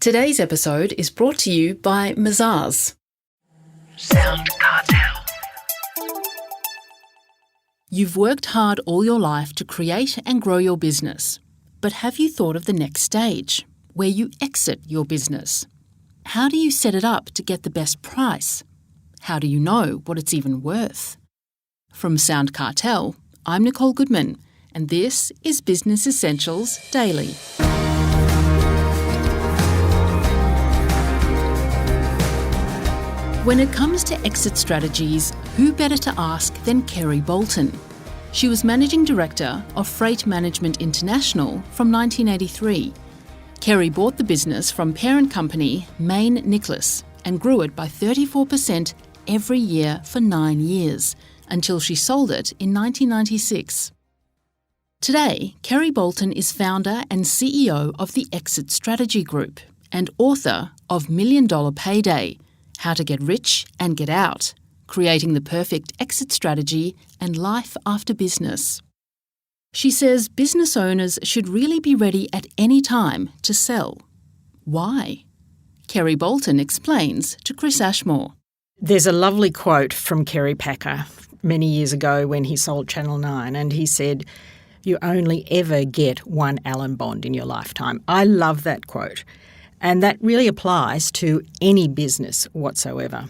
Today's episode is brought to you by Mazars. SoundCartel. You've worked hard all your life to create and grow your business. But have you thought of the next stage, where you exit your business? How do you set it up to get the best price? How do you know what it's even worth? From SoundCartel, I'm Nicole Goodman, and this is Business Essentials Daily. When it comes to exit strategies, who better to ask than Kerry Boulton? She was Managing Director of Freight Management International from 1983. Kerry bought the business from parent company Main Nicholas and grew it by 34% every year for 9 years, until she sold it in 1996. Today, Kerry Boulton is founder and CEO of the Exit Strategy Group and author of $1 Million Payday: How to Get Rich and Get Out, Creating the Perfect Exit Strategy and Life After Business. She says business owners should really be ready at any time to sell. Why? Kerry Boulton explains to Chris Ashmore. There's a lovely quote from Kerry Packer many years ago when he sold Channel 9, and he said, "You only ever get one Allen bond in your lifetime." I love that quote. And that really applies to any business whatsoever.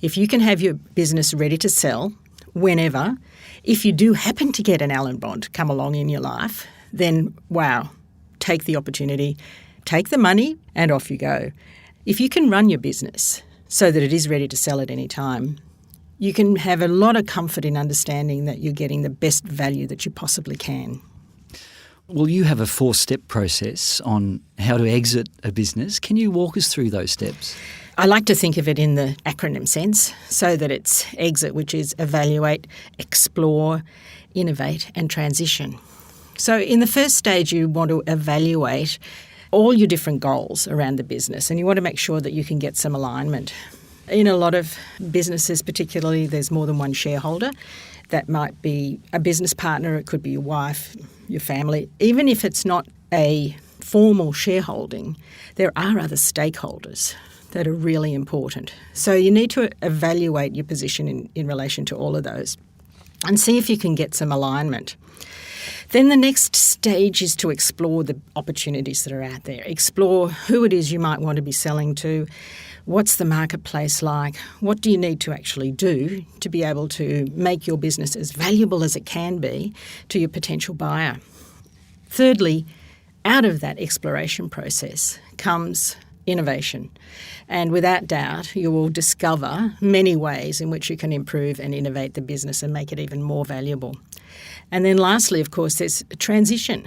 If you can have your business ready to sell whenever, if you do happen to get an Allen bond come along in your life, then wow, take the opportunity, take the money and off you go. If you can run your business so that it is ready to sell at any time, you can have a lot of comfort in understanding that you're getting the best value that you possibly can. Well, you have a 4-step process on how to exit a business. Can you walk us through those steps? I like to think of it in the acronym sense, so that it's exit, which is evaluate, explore, innovate and transition. So in the first stage, you want to evaluate all your different goals around the business, and you want to make sure that you can get some alignment. In a lot of businesses particularly, there's more than one shareholder. That might be a business partner, it could be your wife, your family. Even if it's not a formal shareholding, there are other stakeholders that are really important. So you need to evaluate your position in relation to all of those and see if you can get some alignment. Then the next stage is to explore the opportunities that are out there. Explore who it is you might want to be selling to. What's the marketplace like? What do you need to actually do to be able to make your business as valuable as it can be to your potential buyer? Thirdly, out of that exploration process comes innovation. And without doubt, you will discover many ways in which you can improve and innovate the business and make it even more valuable. And then lastly, of course, there's transition.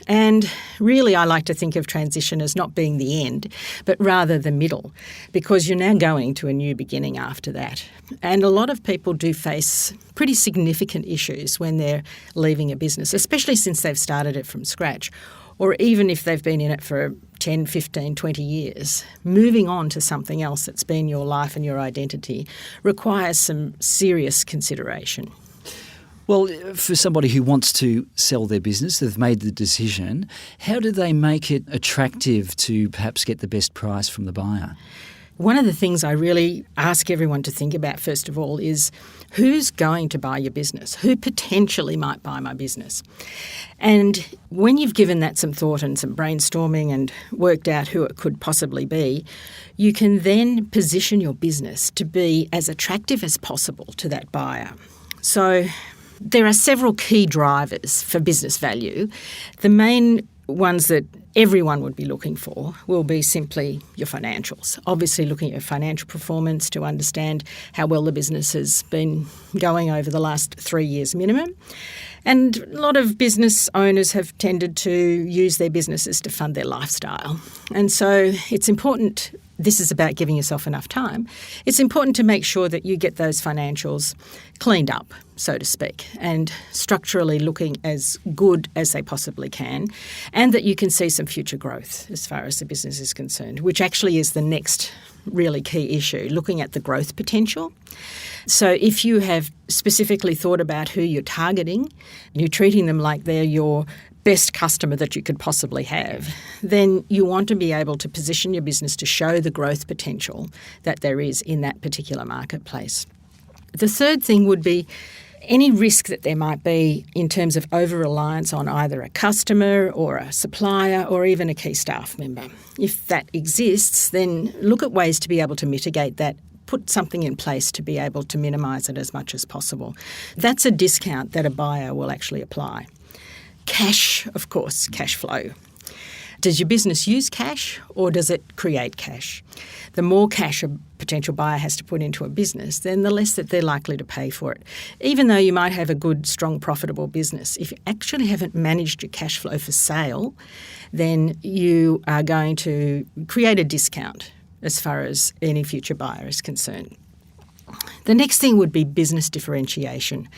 And really, I like to think of transition as not being the end, but rather the middle, because you're now going to a new beginning after that. And a lot of people do face pretty significant issues when they're leaving a business, especially since they've started it from scratch, or even if they've been in it for 10, 15, 20 years. Moving on to something else that's been your life and your identity requires some serious consideration. Well, for somebody who wants to sell their business, they've made the decision, how do they make it attractive to perhaps get the best price from the buyer? One of the things I really ask everyone to think about, first of all, is who's going to buy your business? Who potentially might buy my business? And when you've given that some thought and some brainstorming and worked out who it could possibly be, you can then position your business to be as attractive as possible to that buyer. So there are several key drivers for business value. The main ones that everyone would be looking for will be simply your financials. Obviously looking at your financial performance to understand how well the business has been going over the last 3 years minimum. And a lot of business owners have tended to use their businesses to fund their lifestyle. And so it's important, this is about giving yourself enough time, it's important to make sure that you get those financials cleaned up, so to speak, and structurally looking as good as they possibly can, and that you can see some future growth as far as the business is concerned, which actually is the next really key issue, looking at the growth potential. So if you have specifically thought about who you're targeting, you're treating them like they're your best customer that you could possibly have, then you want to be able to position your business to show the growth potential that there is in that particular marketplace. The third thing would be any risk that there might be in terms of over-reliance on either a customer or a supplier or even a key staff member. If that exists, then look at ways to be able to mitigate that. Put something in place to be able to minimise it as much as possible. That's a discount that a buyer will actually apply. Cash, of course, cash flow. Does your business use cash or does it create cash? The more cash a potential buyer has to put into a business, then the less that they're likely to pay for it. Even though you might have a good, strong, profitable business, if you actually haven't managed your cash flow for sale, then you are going to create a discount as far as any future buyer is concerned. The next thing would be business differentiation.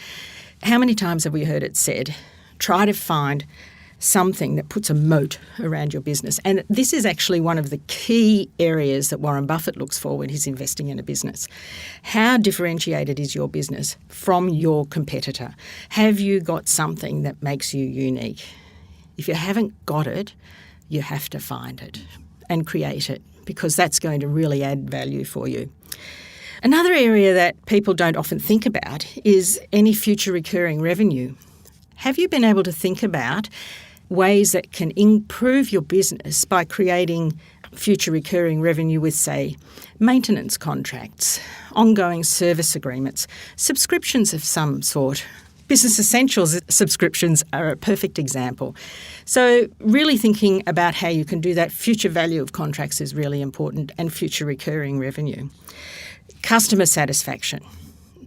How many times have we heard it said, try to find something that puts a moat around your business? And this is actually one of the key areas that Warren Buffett looks for when he's investing in a business. How differentiated is your business from your competitor? Have you got something that makes you unique? If you haven't got it, you have to find it and create it, because that's going to really add value for you. Another area that people don't often think about is any future recurring revenue. Have you been able to think about ways that can improve your business by creating future recurring revenue with, say, maintenance contracts, ongoing service agreements, subscriptions of some sort? Business Essentials subscriptions are a perfect example. So really thinking about how you can do that. Future value of contracts is really important, and future recurring revenue. Customer satisfaction.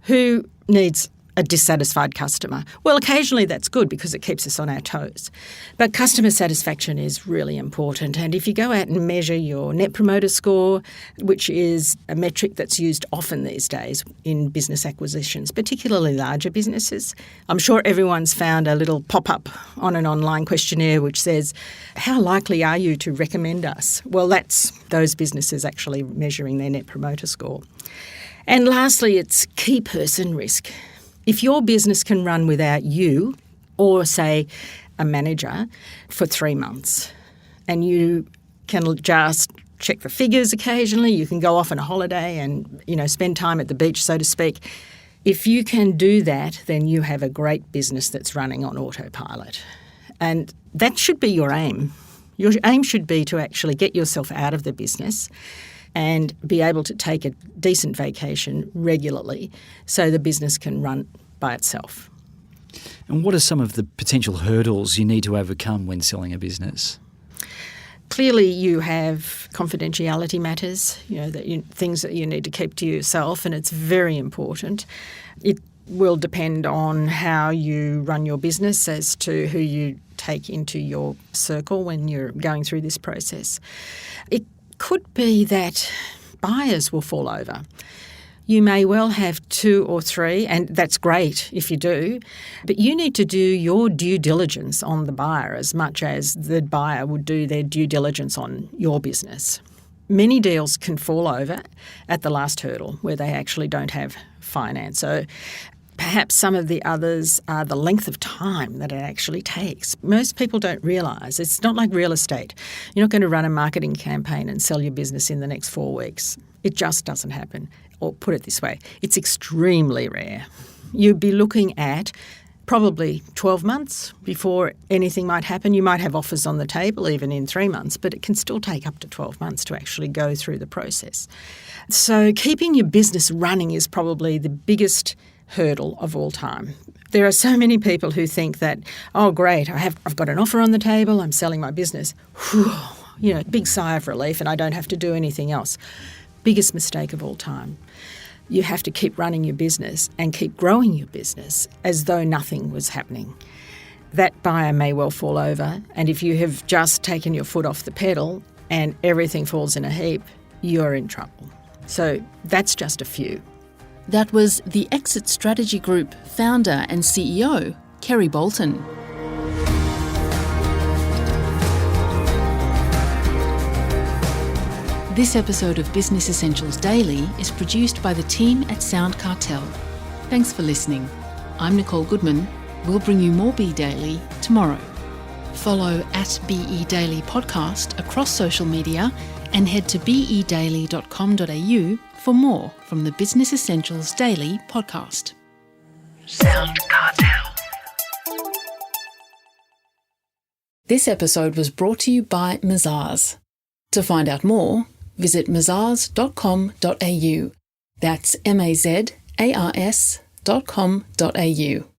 Who needs a dissatisfied customer? Well, occasionally that's good because it keeps us on our toes. But customer satisfaction is really important. And if you go out and measure your Net Promoter Score, which is a metric that's used often these days in business acquisitions, particularly larger businesses, I'm sure everyone's found a little pop-up on an online questionnaire which says, how likely are you to recommend us? Well, that's those businesses actually measuring their Net Promoter Score. And lastly, it's key person risk. If your business can run without you or, say, a manager for 3 months, and you can just check the figures occasionally, you can go off on a holiday and, spend time at the beach, so to speak. If you can do that, then you have a great business that's running on autopilot. And that should be your aim. Your aim should be to actually get yourself out of the business and be able to take a decent vacation regularly so the business can run by itself. And what are some of the potential hurdles you need to overcome when selling a business? Clearly, you have confidentiality matters, things that you need to keep to yourself, and it's very important. It will depend on how you run your business as to who you take into your circle when you're going through this process. It could be that buyers will fall over. You may well have 2 or 3, and that's great if you do, but you need to do your due diligence on the buyer as much as the buyer would do their due diligence on your business. Many deals can fall over at the last hurdle where they actually don't have finance. So perhaps some of the others are the length of time that it actually takes. Most people don't realise it's not like real estate. You're not going to run a marketing campaign and sell your business in the next 4 weeks. It just doesn't happen. Or put it this way, it's extremely rare. You'd be looking at probably 12 months before anything might happen. You might have offers on the table even in 3 months, but it can still take up to 12 months to actually go through the process. So keeping your business running is probably the biggest hurdle of all time. There are so many people who think that, oh great, I've got an offer on the table, I'm selling my business. Whew, big sigh of relief and I don't have to do anything else. Biggest mistake of all time. You have to keep running your business and keep growing your business as though nothing was happening. That buyer may well fall over, and if you have just taken your foot off the pedal and everything falls in a heap, you're in trouble. So that's just a few. That was the Exit Strategy Group founder and CEO, Kerry Boulton. This episode of Business Essentials Daily is produced by the team at SoundCartel. Thanks for listening. I'm Nicole Goodman. We'll bring you more B Daily tomorrow. follow @BE Daily Podcast across social media and head to bedaily.com.au for more from the Business Essentials Daily podcast. SoundCartel. This episode was brought to you by Mazars. To find out more, visit mazars.com.au. That's mazars.com.au.